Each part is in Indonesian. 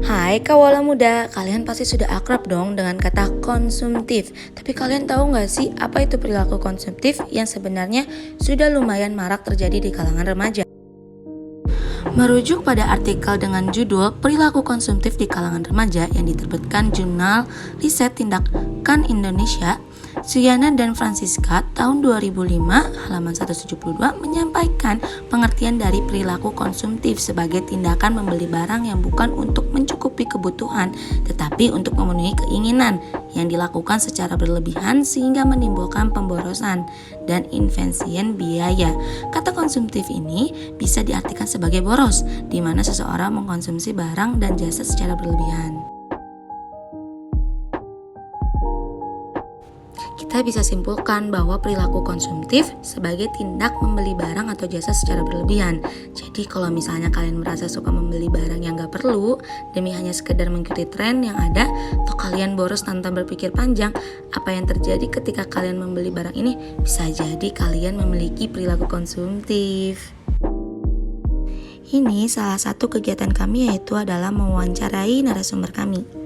Hai kawula muda, kalian pasti sudah akrab dong dengan kata konsumtif. Tapi kalian tahu nggak sih apa itu perilaku konsumtif yang sebenarnya sudah lumayan marak terjadi di kalangan remaja? Merujuk pada artikel dengan judul Perilaku Konsumtif di Kalangan Remaja yang diterbitkan Jurnal Riset Tindakan Indonesia, Suyana dan Francisca tahun 2005 halaman 172 menyampaikan pengertian dari perilaku konsumtif sebagai tindakan membeli barang yang bukan untuk mencukupi kebutuhan tetapi untuk memenuhi keinginan yang dilakukan secara berlebihan sehingga menimbulkan pemborosan dan investasian biaya. Kata konsumtif ini bisa diartikan sebagai boros, di mana seseorang mengkonsumsi barang dan jasa secara berlebihan. Kita bisa simpulkan bahwa perilaku konsumtif sebagai tindak membeli barang atau jasa secara berlebihan. Jadi kalau misalnya kalian merasa suka membeli barang yang gak perlu demi hanya sekedar mengikuti tren yang ada, atau kalian boros tanpa berpikir panjang, apa yang terjadi ketika kalian membeli barang ini? Bisa jadi kalian memiliki perilaku konsumtif. Ini salah satu kegiatan kami, yaitu adalah mewawancarai narasumber kami.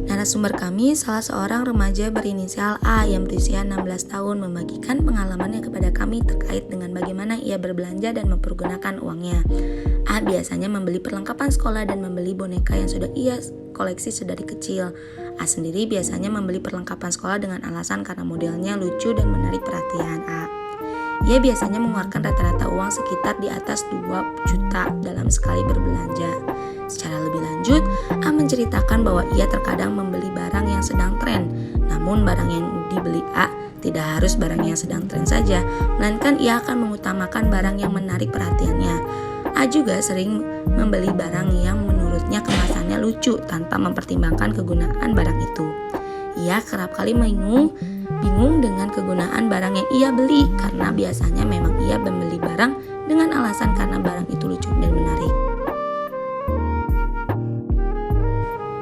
Narasumber kami salah seorang remaja berinisial A yang berusia 16 tahun membagikan pengalamannya kepada kami terkait dengan bagaimana ia berbelanja dan mempergunakan uangnya. A biasanya membeli perlengkapan sekolah dan membeli boneka yang sudah ia koleksi sedari kecil. A sendiri biasanya membeli perlengkapan sekolah dengan alasan karena modelnya lucu dan menarik perhatian A. Ia biasanya mengeluarkan rata-rata uang sekitar di atas 2 juta dalam sekali berbelanja. Secara lebih lanjut, A menceritakan bahwa ia terkadang membeli barang yang sedang tren. Namun barang yang dibeli A tidak harus barang yang sedang tren saja, melainkan ia akan mengutamakan barang yang menarik perhatiannya. A juga sering membeli barang yang menurutnya kemasannya lucu tanpa mempertimbangkan kegunaan barang itu. Ia kerap kali bingung dengan kegunaan barang yang ia beli karena biasanya memang ia membeli barang dengan alasan karena barang itu lucu dan menarik.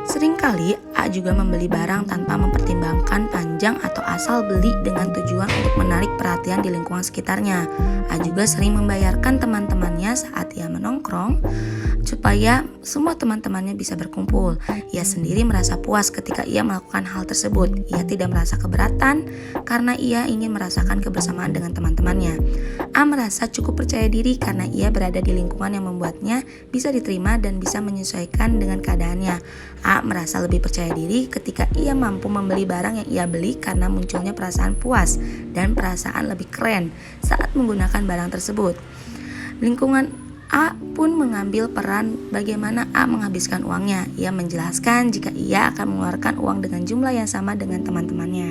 Seringkali A juga membeli barang tanpa mempertimbangkan panjang atau asal beli dengan tujuan untuk menarik perhatian di lingkungan sekitarnya. A juga sering membayarkan teman-temannya saat ia menongkrong supaya semua teman-temannya bisa berkumpul. Ia sendiri merasa puas ketika ia melakukan hal tersebut. Ia tidak merasa keberatan karena ia ingin merasakan kebersamaan dengan teman-temannya. A merasa cukup percaya diri karena ia berada di lingkungan yang membuatnya bisa diterima dan bisa menyesuaikan dengan keadaannya. A merasa lebih percaya diri ketika ia mampu membeli barang yang ia beli karena munculnya perasaan puas dan perasaan lebih keren saat menggunakan barang tersebut. Lingkungan A pun mengambil peran bagaimana A menghabiskan uangnya. Ia menjelaskan jika ia akan mengeluarkan uang dengan jumlah yang sama dengan teman-temannya.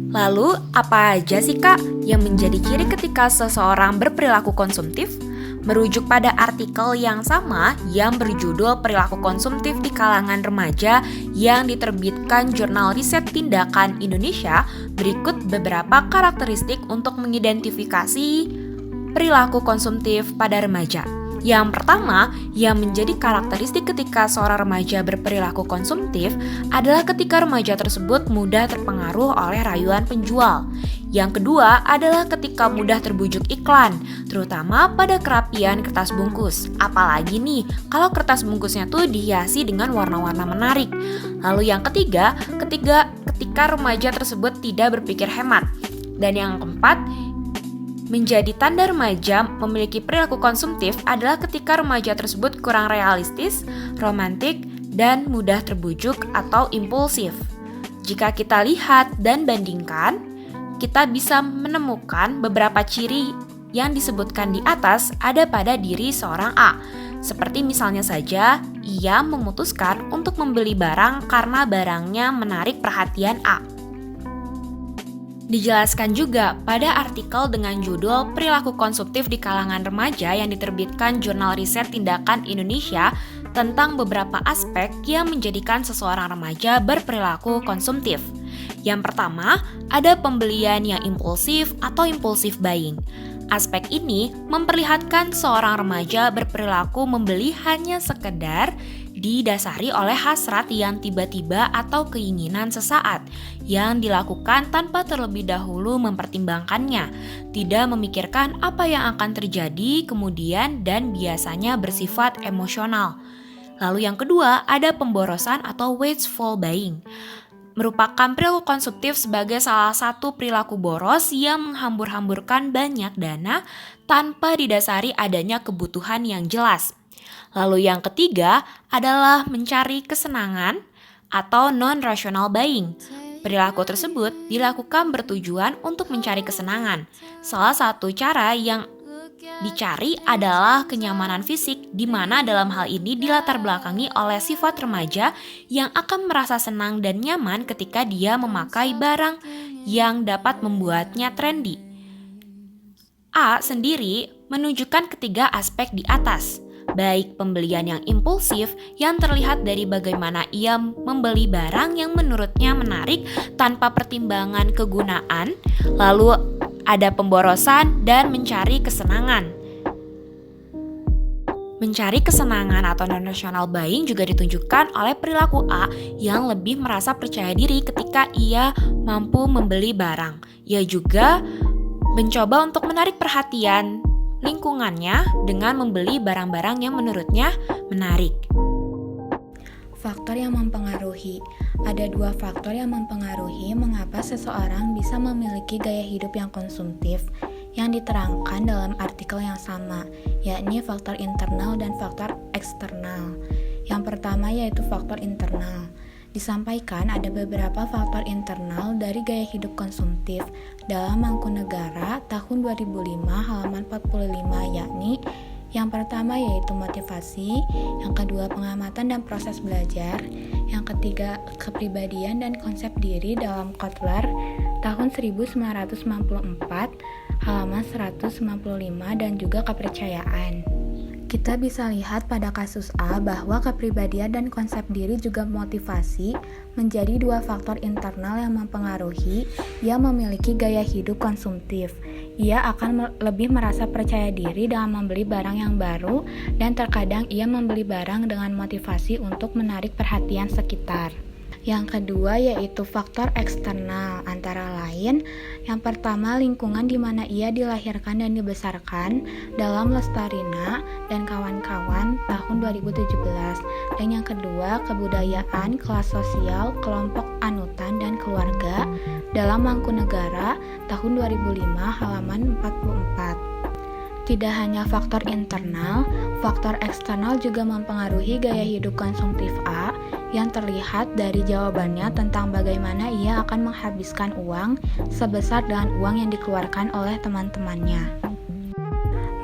Lalu, apa aja sih Kak yang menjadi ciri ketika seseorang berperilaku konsumtif? Merujuk pada artikel yang sama yang berjudul Perilaku Konsumtif di Kalangan Remaja yang diterbitkan Jurnal Riset Tindakan Indonesia, berikut beberapa karakteristik untuk mengidentifikasi perilaku konsumtif pada remaja. Yang pertama, yang menjadi karakteristik ketika seorang remaja berperilaku konsumtif adalah ketika remaja tersebut mudah terpengaruh oleh rayuan penjual. Yang kedua adalah ketika mudah terbujuk iklan, terutama pada kerapian kertas bungkus. Apalagi nih, kalau kertas bungkusnya tuh dihiasi dengan warna-warna menarik. Lalu yang ketiga, ketika remaja tersebut tidak berpikir hemat. Dan yang keempat, menjadi tanda remaja memiliki perilaku konsumtif adalah ketika remaja tersebut kurang realistis, romantik, dan mudah terbujuk atau impulsif. Jika kita lihat dan bandingkan, kita bisa menemukan beberapa ciri yang disebutkan di atas ada pada diri seorang A. Seperti misalnya saja, ia memutuskan untuk membeli barang karena barangnya menarik perhatian A. Dijelaskan juga pada artikel dengan judul Perilaku Konsumtif di Kalangan Remaja yang diterbitkan Jurnal Riset Tindakan Indonesia tentang beberapa aspek yang menjadikan seseorang remaja berperilaku konsumtif. Yang pertama, ada pembelian yang impulsif atau impulsive buying. Aspek ini memperlihatkan seorang remaja berperilaku membeli hanya sekedar didasari oleh hasrat yang tiba-tiba atau keinginan sesaat yang dilakukan tanpa terlebih dahulu mempertimbangkannya, tidak memikirkan apa yang akan terjadi kemudian dan biasanya bersifat emosional. Lalu yang kedua, ada pemborosan atau wasteful buying. Merupakan perilaku konsumtif sebagai salah satu perilaku boros yang menghambur-hamburkan banyak dana tanpa didasari adanya kebutuhan yang jelas. Lalu yang ketiga adalah mencari kesenangan atau non-rational buying. Perilaku tersebut dilakukan bertujuan untuk mencari kesenangan. Salah satu cara yang dicari adalah kenyamanan fisik, di mana dalam hal ini dilatar belakangi oleh sifat remaja yang akan merasa senang dan nyaman ketika dia memakai barang yang dapat membuatnya trendy. A sendiri menunjukkan ketiga aspek di atas, baik pembelian yang impulsif yang terlihat dari bagaimana ia membeli barang yang menurutnya menarik tanpa pertimbangan kegunaan, lalu ada pemborosan dan mencari kesenangan. Mencari kesenangan atau non-rational buying juga ditunjukkan oleh perilaku A yang lebih merasa percaya diri ketika ia mampu membeli barang. Ia juga mencoba untuk menarik perhatian lingkungannya dengan membeli barang-barang yang menurutnya menarik. Faktor yang mempengaruhi. Ada dua faktor yang mempengaruhi mengapa seseorang bisa memiliki gaya hidup yang konsumtif yang diterangkan dalam artikel yang sama, yakni faktor internal dan faktor eksternal. Yang pertama yaitu faktor internal. Disampaikan ada beberapa faktor internal dari gaya hidup konsumtif dalam Mangkunegara tahun 2005 halaman 45, yakni yang pertama yaitu motivasi, yang kedua pengamatan dan proses belajar, yang ketiga kepribadian dan konsep diri dalam Kotler tahun 1994 halaman 195 dan juga kepercayaan. Kita bisa lihat pada kasus A bahwa kepribadian dan konsep diri juga motivasi menjadi dua faktor internal yang mempengaruhi ia memiliki gaya hidup konsumtif. Ia akan lebih merasa percaya diri dalam membeli barang yang baru dan terkadang ia membeli barang dengan motivasi untuk menarik perhatian sekitar. Yang kedua yaitu faktor eksternal, antara lain yang pertama lingkungan di mana ia dilahirkan dan dibesarkan dalam Lestarina dan kawan-kawan tahun 2017, dan yang kedua kebudayaan, kelas sosial, kelompok anutan dan keluarga dalam Mangkunegara tahun 2005 halaman 44. Tidak hanya faktor internal, faktor eksternal juga mempengaruhi gaya hidup konsumtif A yang terlihat dari jawabannya tentang bagaimana ia akan menghabiskan uang sebesar dengan uang yang dikeluarkan oleh teman-temannya.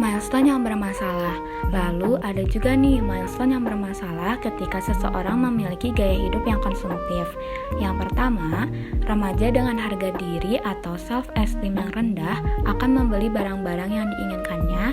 Milestone yang bermasalah. Lalu ada juga nih milestone yang bermasalah ketika seseorang memiliki gaya hidup yang konsumtif. Yang pertama, remaja dengan harga diri atau self-esteem yang rendah akan membeli barang-barang yang diinginkannya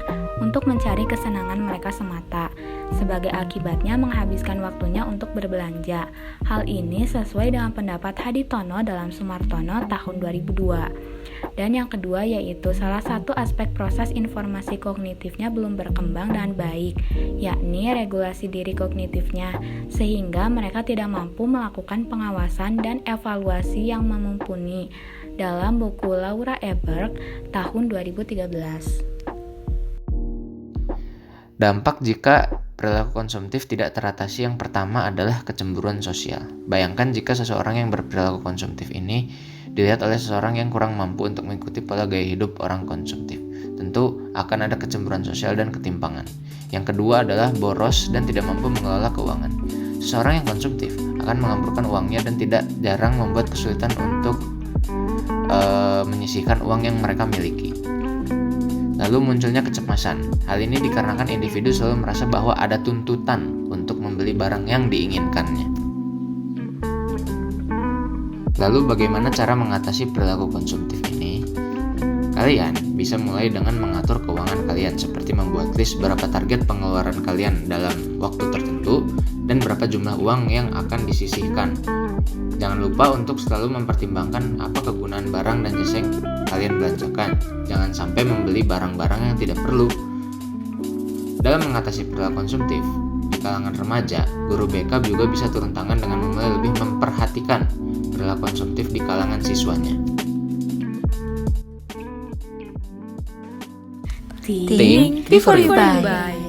untuk mencari kesenangan mereka semata. Sebagai akibatnya menghabiskan waktunya untuk berbelanja. Hal ini sesuai dengan pendapat Haditono dalam Sumartono tahun 2002. Dan yang kedua yaitu salah satu aspek proses informasi kognitifnya belum berkembang dengan baik, yakni regulasi diri kognitifnya, sehingga mereka tidak mampu melakukan pengawasan dan evaluasi yang mumpuni dalam buku Laura Eberg tahun 2013. Dampak jika perilaku konsumtif tidak teratasi yang pertama adalah kecemburuan sosial. Bayangkan jika seseorang yang berperilaku konsumtif ini dilihat oleh seseorang yang kurang mampu untuk mengikuti pola gaya hidup orang konsumtif. Tentu akan ada kecemburuan sosial dan ketimpangan. Yang kedua adalah boros dan tidak mampu mengelola keuangan. Seseorang yang konsumtif akan mengamburkan uangnya dan tidak jarang membuat kesulitan untuk menyisihkan uang yang mereka miliki. Lalu munculnya kecemasan. Hal ini dikarenakan individu selalu merasa bahwa ada tuntutan untuk membeli barang yang diinginkannya. Lalu bagaimana cara mengatasi perilaku konsumtif ini? Kalian bisa mulai dengan mengatur keuangan kalian, seperti membuat list berapa target pengeluaran kalian dalam waktu tertentu dan berapa jumlah uang yang akan disisihkan. Jangan lupa untuk selalu mempertimbangkan apa kegunaan barang dan jasa yang kalian belanjakan. Jangan sampai membeli barang-barang yang tidak perlu. Dalam mengatasi perilaku konsumtif, di kalangan remaja, guru BK juga bisa turun tangan dengan memulai lebih memperhatikan perilaku konsumtif di kalangan siswanya. Think before you buy.